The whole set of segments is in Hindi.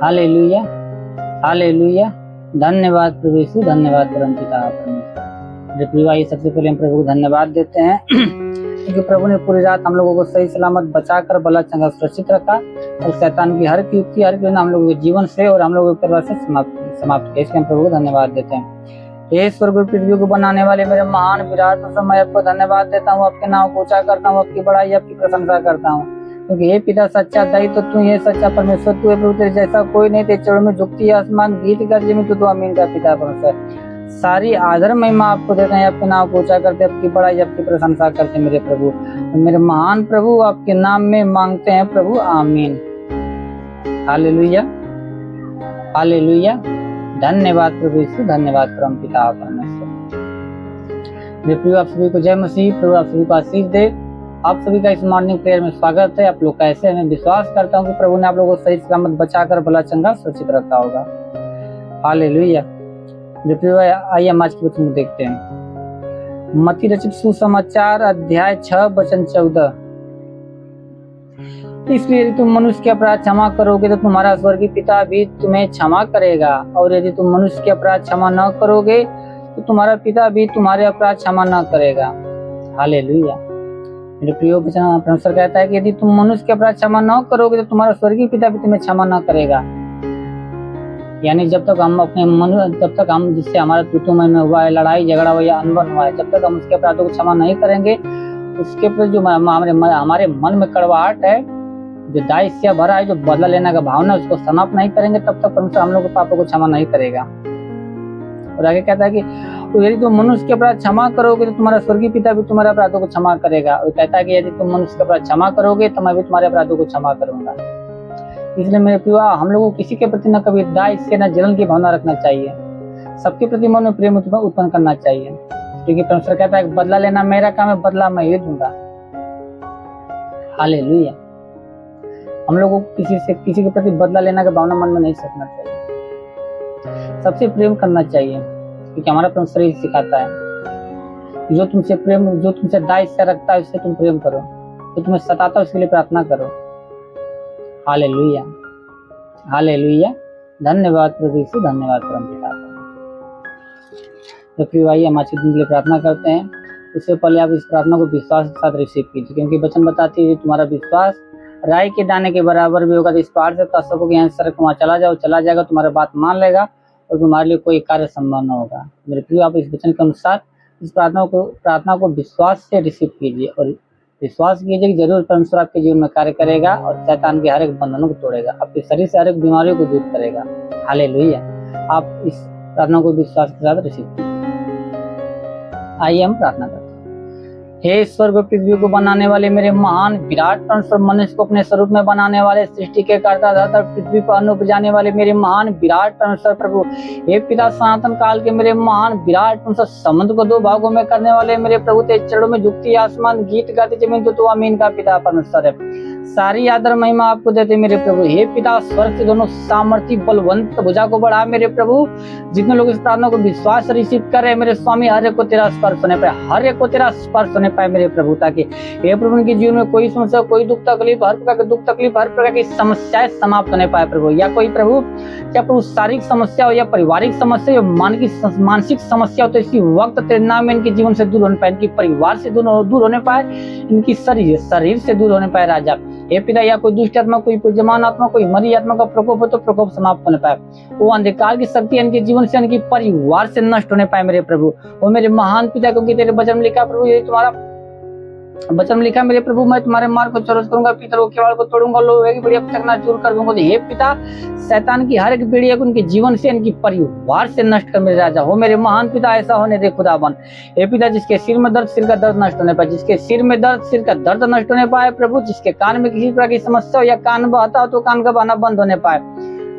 Hallelujah, hallelujah. धन्यवाद प्रभु यीशु, धन्यवाद परमपिता परमेश्वर। मेरे प्रिय भाई, सबसे पहले हम प्रभु को धन्यवाद देते हैं क्योंकि प्रभु ने पूरी रात हम लोगों को सही सलामत बचाकर भला चंगा सुरक्षित रखा और शैतान की हर युक्ति हर हम लोगों के जीवन से और हम लोगों के परिवार से समाप्त किया। इसलिए हम प्रभु को धन्यवाद देते हैं। हे स्वर्ग और पृथ्वी को बनाने वाले मेरे महान विराट मैं आपको धन्यवाद देता हूँ, आपके नाम को ऊंचा करता हूँ, आपकी बड़ाई आपकी प्रशंसा करता हूँ क्योंकि हे पिता सच्चा दही तो तू, ये सच्चा परमेश्वर तू है प्रभु, तेरे जैसा कोई नहीं। तेरे चरणों में झुकती है आसमान, गीत कर जमीन तो तू अमीन का पिता परमेश्वर। सारी आदर महिमा आपको देते हैं, आपके नाम को ऊंचा करते, आपकी बड़ाई आपकी प्रशंसा करते मेरे प्रभु, मेरे महान प्रभु, आपके नाम में मांगते हैं प्रभु, आमीन। Hallelujah, hallelujah. धन्यवाद प्रभु यीशु, धन्यवाद परमपिता परमेश्वर। मेरे प्रभु आप सभी को जय मसीह। प्रभु आप सभी को आशीष दे। आप सभी का इस मॉर्निंग प्रेयर में स्वागत है। आप लोग कैसे हैं? मैं विश्वास करता हूँ कि प्रभु ने आप लोगों को सही सलामत बचाकर भला चंगा सुरक्षित रखा होगा। हालेलुया। मेरे प्रभु आइए हम आज के वचन में देखते हैं। मत्ती रचित सुसमाचार अध्याय 6 वचन 14। इसलिए यदि तुम मनुष्य के अपराध क्षमा करोगे तो तुम्हारा स्वर्गीय पिता भी तुम्हें क्षमा करेगा, और यदि तुम मनुष्य के अपराध क्षमा न करोगे तो तुम्हारा पिता भी तुम्हारे अपराध क्षमा न करेगा। हालेलुया। मेरे प्रिय वचन परमेश्वर कहता है कि यदि तुम मनुष्य के अपराध क्षमा न करोगे तो तुम्हारा स्वर्गीय पिता भी तुम्हें क्षमा न करेगा। यानी जब तक हम जिससे हमारा तू-तू में हुआ है, लड़ाई झगड़ा हुआ या अनबन हुआ है, जब तक हम उसके अपराधों को क्षमा नहीं करेंगे, उसके प्रति जो हमारे मन में कड़वाहट है, जो दाय से भरा है, जो बदला लेने का भावना, उसको समाप्त नहीं करेंगे, तब तक परमेश्वर हम लोग के पापों को क्षमा नहीं करेगा। और आगे कहता है कि यदि तुम मनुष्य के अपराध क्षमा करोगे तो तुम्हारा स्वर्गीय पिता भी तुम्हारे अपराधों को क्षमा करेगा। और कहता है कि यदि तुम मनुष्य के अपराध क्षमा करोगे तो मैं भी तुम्हारे अपराधों को क्षमा करूंगा। इसलिए मेरे प्रिय, हम लोगों को किसी के प्रति न कभी दाय से न जलन की भावना रखना चाहिए। सबके प्रति मन में प्रेम उत्पन्न करना चाहिए, क्योंकि परमेश्वर कहता है बदला लेना मेरा काम है, बदला मैं ही दूंगा। हालेलुया। हम लोगों को किसी के प्रति बदला लेने का भावना मन में नहीं रखना चाहिए। सबसे प्रेम करना चाहिए, क्योंकि हमारा परमेश्वर यही सिखाता है, जो तुमसे दाय से रखता है उससे तुम प्रेम करो, जो तुम्हें सताता है उसके लिए प्रार्थना करो। Hallelujah, hallelujah. धन्यवाद प्रभु यीशु, धन्यवाद परमपिता। तो प्रिय भाई, हम आज के दिन के लिए प्रार्थना करते हैं। उससे पहले आप इस प्रार्थना को विश्वास के साथ रिसीव कीजिए, क्योंकि वचन बताती है तुम्हारा विश्वास राई के दाने के बराबर भी होगा तो इस पहाड़ से कह सकोगे यहाँ सड़क वहाँ चला जाओ, चला जाएगा, तुम्हारा बात मान लेगा और तुम्हारे लिए कोई कार्य संभव न होगा। मेरे प्रिय, आप इस वचन के अनुसार इस प्रार्थना को विश्वास से रिसीव कीजिए और विश्वास कीजिए कि जरूर परमेश्वर आपके जीवन में कार्य करेगा और शैतान के हर एक बंधनों को तोड़ेगा, आपके शरीर से हर एक बीमारियों को दूर करेगा। हालेलुया। आप इस प्रार्थना को विश्वास के साथ रिसीव कीजिए। आइए हम प्रार्थना करते हैं। हे स्वर्ग और पृथ्वी को बनाने वाले मेरे महान विराट परमेश्वर, मनुष्य को अपने स्वरूप में बनाने वाले, सृष्टि के कर्ता दाता, पृथ्वी पर अन्न उपजाने वाले मेरे महान विराट परमेश्वर प्रभु, हे पिता सनातन काल के मेरे महान विराट परमेश्वर, समुद्र को 2 भागों में करने वाले मेरे प्रभु, तेरे चरणों में झुकती आसमान, गीत गाती जमीन तो तू अमीन का पिता परमेश्वर है। सारी आदर महिमा आपको देते मेरे प्रभु। हे पिता, स्वर्ग से दोनों सामर्थी बलवंत भुजा को बढ़ा मेरे प्रभु। जितने लोग इस प्रार्थना को विश्वास से रिसीव कर रहे मेरे स्वामी, हर एक को तेरा स्पर्श होने पाए, हर एक को तेरा स्पर्श होने पाए मेरे प्रभु, ताकि हे प्रभु उनके जीवन में कोई समस्या, कोई दुख तकलीफ, हर प्रकार के दुख तकलीफ, हर प्रकार की समस्याएं समाप्त होने पाए प्रभु। या कोई प्रभु, क्या प्रभु शारीरिक समस्या हो या पारिवारिक समस्या या मानसिक समस्या हो, तो इसी वक्त तेरे नाम में इनके जीवन से दूर होने पाए, इनके परिवार से दूर होने पाए, इनकी शरीर से दूर होने पाए राजा। हे पिता, या कोई दुष्ट आत्मा, कोई जमान आत्मा, कोई मरी आत्मा का प्रकोप हो तो प्रकोप समाप्त होने पाए, वो अंधकार की शक्ति इनके जीवन से, इनके परिवार से नष्ट होने पाए मेरे प्रभु। वो मेरे महान पिता, क्योंकि तेरे वचन में लिखा प्रभु, ये तुम्हारा वचन में लिखा मेरे प्रभु, मैं तुम्हारे मार्ग को चौरस करूंगा, पीतल के केवाड़ को तोड़ूंगा, लोहे की बेड़ियां चकनाचूर कर दूंगा। हे पिता, शैतान की हर एक बेड़िया को उनके जीवन से, इनकी परिवार से नष्ट कर मेरे राजा। हो मेरे महान पिता, ऐसा होने दे खुदावन। हे पिता, जिसके सिर में दर्द, सिर का दर्द नष्ट होने पाए, जिसके सिर में दर्द, सिर का दर्द नष्ट होने पाए प्रभु, जिसके कान में किसी प्रकार की समस्या हो या कान बहता हो तो कान का बहना बंद होने पाए,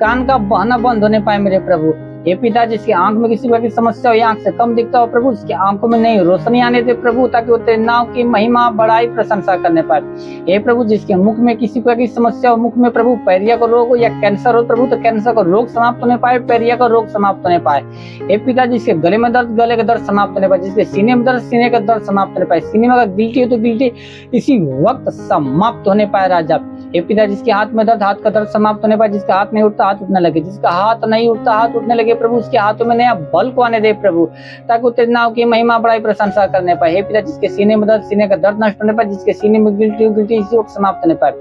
कान का बहना बंद होने पाए मेरे प्रभु। हे पिता, जिसकी आंख में किसी प्रकार की समस्या हो या आंख से कम दिखता हो प्रभु, उसकी आंखों में नई रोशनी आने दे प्रभु, ताकि वो तेरे नाम की महिमा बड़ाई प्रशंसा करने पाए। हे प्रभु, जिसके मुख में किसी प्रकार की समस्या हो, मुख में प्रभु पैरिया का रोग हो या कैंसर हो प्रभु, तो कैंसर का रोग समाप्त होने पाए, पैरिया का रोग समाप्त होने पाए। हे पिता, जिसके गले में दर्द, गले का दर्द समाप्त होने पाए, जिसके सीने में दर्द, सीने का दर्द समाप्त होने पाए, सीने में गिल्टी हो तो गिल्टी इसी वक्त समाप्त होने पाए राजा। हे पिता जिसके हाथ में दर्द, हाथ का दर्द समाप्त होने पाए, जिसका हाथ नहीं उठता हाथ उठने लगे, जिसका हाथ नहीं उठता हाथ उठने लगे प्रभु, उसके हाथों में नया बल को आने दे प्रभु, ताकि वो तेरे नाम की महिमा बड़ाई प्रशंसा करने पाए। हे पिता जिसके सीने में दर्द, सीने का दर्द नष्ट होने पाए, जिसके सीने में गिल्टी इसी वक्त समाप्त होने पाए,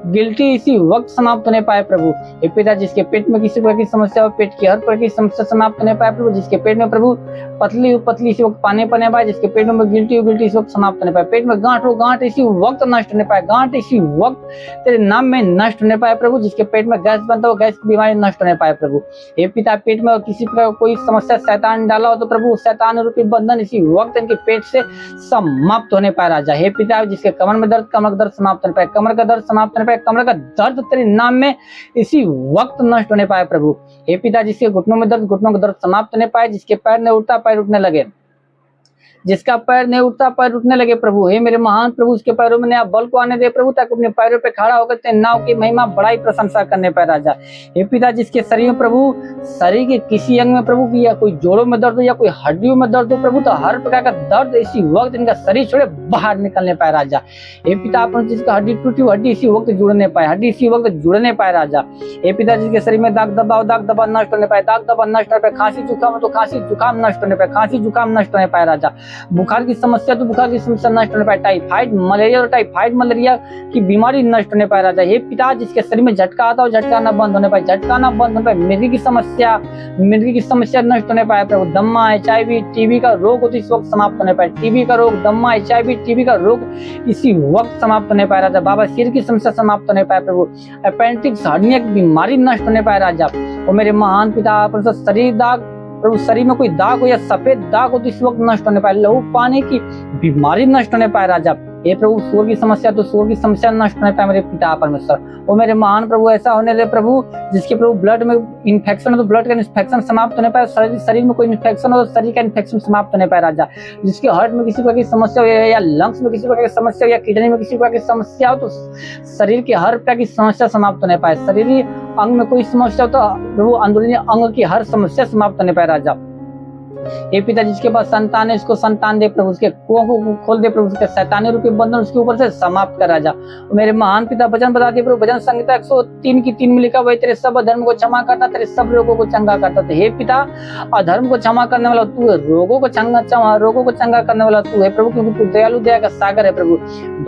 गिल्टी इसी वक्त समाप्त होने पाए प्रभु। हे पिता जिसके पेट में किसी प्रकार की समस्या हो, पेट की हर प्रकार की समस्या समाप्त होने पाए प्रभु, जिसके पेट में प्रभु पतली इसी वक्त पानी पने पाए, जिसके पेट में गिल्टी इसी वक्त समाप्त होने पाए, पेट में गांठ हो गांठ इसी वक्त नष्ट होने पाए, गांठ इसी वक्त तेरे नाम में नष्ट होने पाए प्रभु, जिसके पेट में गैस बनता हो गैस की बीमारी नष्ट होने पाए प्रभु। हे पिता पेट में किसी प्रकार कोई समस्या शैतान डाला हो तो प्रभु शैतान रूपी बंधन इसी वक्त इनके पेट से समाप्त होने पाए राजा। हे पिता जिसके कमर में दर्द, कमर का दर्द समाप्त होने पाए, कमर का दर्द समाप्त होने पाए, कमर का दर्द तेरे नाम में इसी वक्त नष्ट होने पाए प्रभु। हे पिता जिसके घुटनों में दर्द, घुटनों का दर्द समाप्त होने पाए, जिसके पैर नहीं उठता पैर उठने लगे, जिसका पैर नहीं उठता पैर उठने लगे प्रभु। हे मेरे महान प्रभु उसके पैरों में नया बल को आने दे प्रभु, ताकि अपने पैरों पे खड़ा होकर तेरे नाम की महिमा बड़ाई प्रशंसा करने पाए राजा। हे पिता जिसके शरीर में प्रभु, शरीर के किसी अंग में प्रभु की या कोई जोड़ों में दर्द हो या कोई हड्डियों में दर्द हो प्रभु, तो हर प्रकार का दर्द इसी वक्त इनका शरीर छोड़े बाहर निकलने पाए राजा। हे पिता आप जिसका हड्डी टूटी हड्डी इसी वक्त जुड़ने पाए, हड्डी इसी वक्त जुड़ने पाए राजा। हे पिता जिसके शरीर में दाग दबा नष्ट होने पाए, दाग दबा नष्ट होने पाए, खांसी जुकाम तो खांसी जुकाम नष्ट होने पाए, खांसी जुकाम नष्ट होने पाए राजा। बुखार की समस्या तो बुखार की समस्या नष्ट होने पाए, टाइफाइड मलेरिया और टाइफाइड मलेरिया की बीमारी नष्ट होने पाए राजा। हे पिता जिसके शरीर में झटका आता हो झटका ना बंद होने पाए, झटका ना बंद होने पाए, मिर्गी की समस्या नष्ट होने पाए प्रभु। दम्मा HIV टीबी का रोग तो इस वक्त समाप्त होने पाए, टीबी का रोग, दम्मा HIV टीबी का रोग इसी वक्त समाप्त होने पाए राजा। बाबा सिर की समस्या समाप्त होने पाए प्रभु, अपेंडिक्स हर्निया की बीमारी नष्ट होने पाए राजा। और मेरे महान पिता शरीर दाग प्रभु, शरीर में कोई दाग हो या सफेद दाग हो तो इस वक्त नष्ट होने पाए, लहू पाने की बीमारी नष्ट होने पाए राजा। हे प्रभु सूर की समस्या तो सूर की समस्या नष्ट होने पाए मेरे पिता परमेश्वर। और मेरे महान प्रभु ऐसा होने दे प्रभु जिसके प्रभु ब्लड में इन्फेक्शन हो तो ब्लड का इन्फेक्शन समाप्त होने पाए, शरीर में कोई इन्फेक्शन हो तो शरीर का इन्फेक्शन समाप्त होने पाए राजा। जिसके हार्ट में किसी प्रकार की समस्या हो या लंग्स में किसी प्रकार की समस्या हो या किडनी में किसी प्रकार की समस्या हो तो शरीर की हर प्रकार की समस्या समाप्त होने पाए, शरीर अंग में कोई समस्या हो तो प्रभु अंदरूनी अंग की हर समस्या समाप्त होने पाए राजा। हे पिता जिसके पास संतान है उसको संतान दे प्रभु, उसके कुओं को खोल दे प्रभु, उसके शैतानी रूपी बंधन उसके ऊपर से समाप्त कर राजा। मेरे महान पिता वचन बता दे प्रभु, भजन संहिता 103 की 3 में लिखा हुआ तेरे सब अधर्म को क्षमा करता, तेरे सब रोगों को चंगा करता। तो हे पिता अधर्म को क्षमा करने वाला तू है, रोगों को चंगा करने वाला तू है प्रभु, क्योंकि तू दयालु दया का सागर है प्रभु।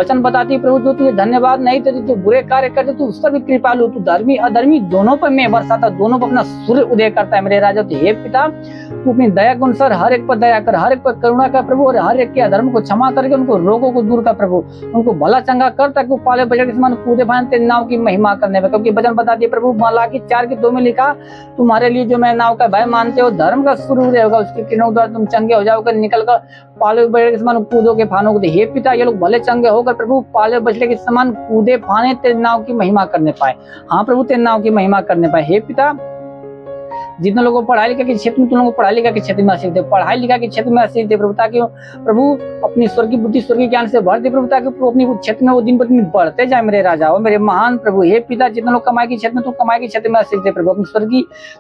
वचन बताती प्रभु जो तुझे धन्यवाद नहीं देती, तू बुरे कार्य करते तू उस पर भी कृपालु, तू धर्मी अधर्मी दोनों पर मैं बरसाता, दोनों पर अपना सूर्य उदय करता है मेरे राजा। तो हे पिता तू अपनी दया के अनुसार हर एक पर दया कर, हर एक पर करुणा कर प्रभु, और हर एक के अधर्म को क्षमा करके उनको रोगों को दूर कर प्रभु, उनको भला चंगा कर ताकि वो पाले बजट के समान कूदे फान तेरे नाव की महिमा करने में। क्योंकि वचन बता दिए प्रभु मलाकी 4:2 में लिखा तुम्हारे लिए जो मैं नाव का भय मानते हो धर्म का सूर्य होगा, उसके किरणों द्वारा तुम चंगे हो जाओगे, निकल कर पाले बजट के समान कूदोगे फानोगे। हे पिता ये लोग भले चंगे होकर प्रभु पाले बजट के समान कूदे फाने तेरे नाव की महिमा करने पाए। हाँ प्रभु तेरे नाव की महिमा करने पाए। हे पिता जितने लोगों को पढ़ाई लिखा के क्षेत्र में तुम लोगों को पढ़ाई लिखा के क्षेत्र में आशीष दे, पढ़ाई लिखा के क्षेत्र में आशीष दे प्रभु, ताकि प्रभु अपनी स्वर्गीय बुद्धि स्वर्गीय ज्ञान से भर दे प्रभु, ताकि अपनी क्षेत्र में वो दिन पर दिन बढ़ते जाए मेरे राजा। और मेरे महान प्रभु हे पिता जितने लोग कमाई के क्षेत्र में तुम कमाई के क्षेत्र में आशीष दे प्रभु, अपनी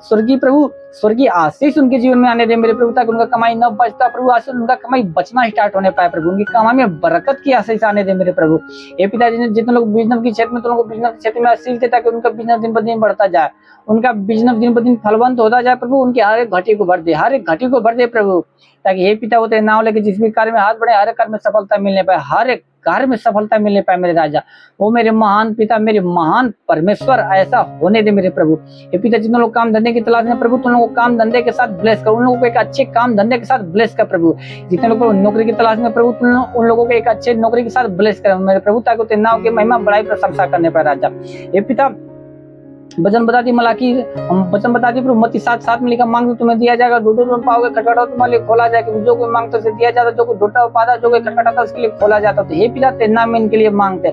स्वर्गीय प्रभु स्वर्गीय आशीष उनके जीवन में आने दे मेरे प्रभु, ताकि उनका कमाई न बचता प्रभु, आशीष उनका कमाई बचना स्टार्ट होने पाए प्रभु, उनकी कमाई में बरकत की आशीष आने दे मेरे प्रभु। हे पिता जितने लोग बिजनेस के क्षेत्र में तुम लोग बिजनेस क्षेत्र में आशीष दे, ताकि उनका बिजनेस दिन पर दिन बढ़ता जाए, उनका बिजनेस दिन पर दिन फलवंत होता जाए प्रभु, उनके हर एक घटी को भर दे, हर एक घटी को भर दे प्रभु, ताकि हे पिता वो तेरे नाम लेके जिस भी कार्य में हाथ बढ़े हर एक कार्य में सफलता मिलने पाए, हर एक कार्य में सफलता मिलने पाए मेरे राजा। वो मेरे महान पिता मेरे महान परमेश्वर ऐसा होने दे मेरे प्रभु। हे पिता जितने लोग काम धंधे की तलाश में प्रभु तुम लोगों को काम धंधे के साथ ब्लेस कर, उन लोगों को एक अच्छे काम धंधे के साथ ब्लेस कर प्रभु। जितने लोग नौकरी की तलाश में प्रभु उन लोगों को एक अच्छे नौकरी के साथ ब्लेस कर मेरे प्रभु, ताकि तेरे नाम की महिमा बड़ाई प्रशंसा करने पाए राजा। हे पिता वचन बता दी मलाकी वचन बता दी प्रभु मत्ती 7:7 में लिखा मांगो तुम्हें दिया जाएगा, ढूंढो तुम पाओगे, खटखटाओ तुम्हारे लिए खोला जाएगा। जो कोई मांगता उसे दिया जाता, जो कोई ढूंढता पाता, जो कोई खटखटाता उसके लिए खोला जाता। तो हे पिता तेरे नाम में इनके लिए मांगते,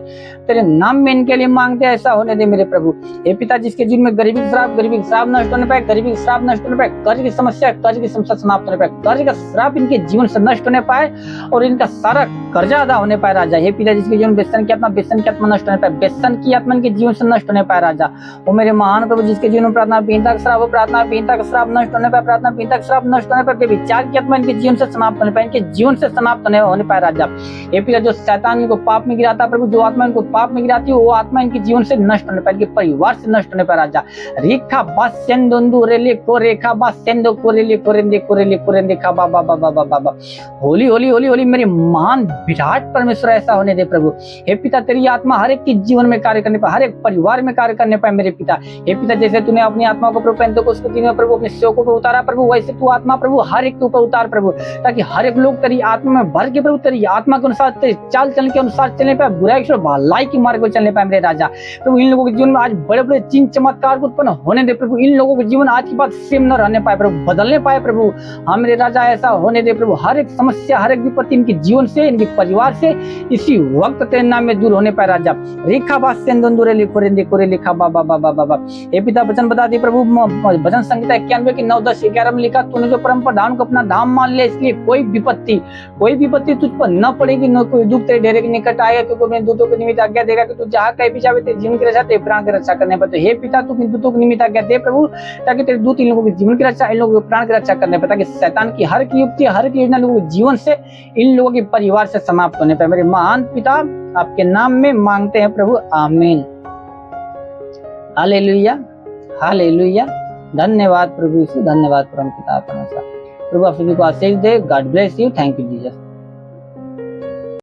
तेरे नाम में इनके लिए मांगते, ऐसा होने दे मेरे प्रभु। हे पिता जिसके जीवन में गरीबी का श्राप नष्ट होने पाए, गरीबी का श्राप नष्ट होने पाए, कर्ज की समस्या समाप्त होने पाए, कर्ज का श्राप इनके जीवन से नष्ट होने पाए और इनका सारा कर्जा अदा होने पाए राजा। हे पिता जिसके जीवन व्यसन की आत्मा नष्ट होने पाए, व्यसन की आत्मा इनके जीवन से नष्ट होने पाए राजा। वो मेरे मेरे महान प्रभु जिसके जीवन में प्रार्थना पीनता का श्राप, प्रार्थना पीनता का श्राप नष्ट होने पर, प्रार्थना पीनता का श्राप नष्ट होने पर, विचार की आत्मा इनके जीवन से समाप्त होने पर, इनके जीवन से समाप्त होने पाए राजा। ये पिता जो शैतान इनको पाप में गिराता प्रभु, जो आत्मा इनको पाप में गिराती है वो आत्मा इनके जीवन से नष्ट होने पाए, इनके परिवार से नष्ट होने पाए राजा। रेखा बास सेंदो रेले को रेखा बास सेंदो कोरेले कोरेंदे कोरेले कोरेंदे खा बाबा बाबा बाबा। होली होली होली होली मेरे महान विराट परमेश्वर ऐसा होने दे प्रभु। हे पिता तेरी आत्मा हर एक के जीवन में कार्य करने पाए, हर एक परिवार में कार्य करने पाए मेरे पिता। हे पिता जैसे तूने अपनी आत्मा को प्रभु पेंतेकोस्त के दिन में प्रभु अपने सेवकों पर उतारा प्रभु, वैसे तू आत्मा प्रभु हर एक के ऊपर उतार प्रभु, ताकि हर एक लोग तेरी आत्मा में भर के प्रभु तेरी आत्मा के अनुसार तेरे चाल चलन के अनुसार चलने पाए, बुराई से भलाई के मार्ग पर चलने पाए मेरे राजा। प्रभु इन लोगों के जीवन में आज बड़े बड़े चिन्ह चमत्कार उत्पन्न होने दे प्रभु, इन लोगों के जीवन आज के बाद सेम न रहने पाए प्रभु, बदलने पाए प्रभु। हाँ मेरे राजा ऐसा होने दे प्रभु, हर एक समस्या हर एक विपत्ति इनके जीवन से इनके परिवार से इसी वक्त तेरे नाम में दूर होने पाए राजा। रेखा बास सेंदुरे लिखो रेंदे कोरे लिखा बाबा बाबा बाबा। हे पिता वचन बता दी प्रभु, भजन संहिता 91 की 9, 10, 11 में लिखा तूने जो परम प्रधान को अपना धाम मान लिया, इसलिए कोई विपत्ति तुझ पर न पड़ेगी, न कोई दुख तेरे डेरे के निकट आएगा, क्योंकि अपने दूतों के निमित्त आज्ञा देगा कि तू जहाँ कहीं भी जावे तेरे जीवन की रक्षा, तेरे प्राण की रक्षा करने पर। हे पिता तू दूतों के निमित्त आज्ञा दे प्रभु, ताकि तेरे दूत इन लोगों के जीवन की रक्षा, इन लोगों के प्राण की रक्षा करने पर, ताकि शैतान की हर एक युक्ति हर एक योजना लोगों के जीवन से इन लोगों के परिवार से समाप्त होने पर मेरे महान पिता आपके नाम में मांगते हैं प्रभु, आमीन। Hallelujah hallelujah. धन्यवाद प्रभु यीशु, धन्यवाद परम पिता परमेश्वर। प्रभु आप सभी को आशीष दे। God bless you. Thank you Jesus.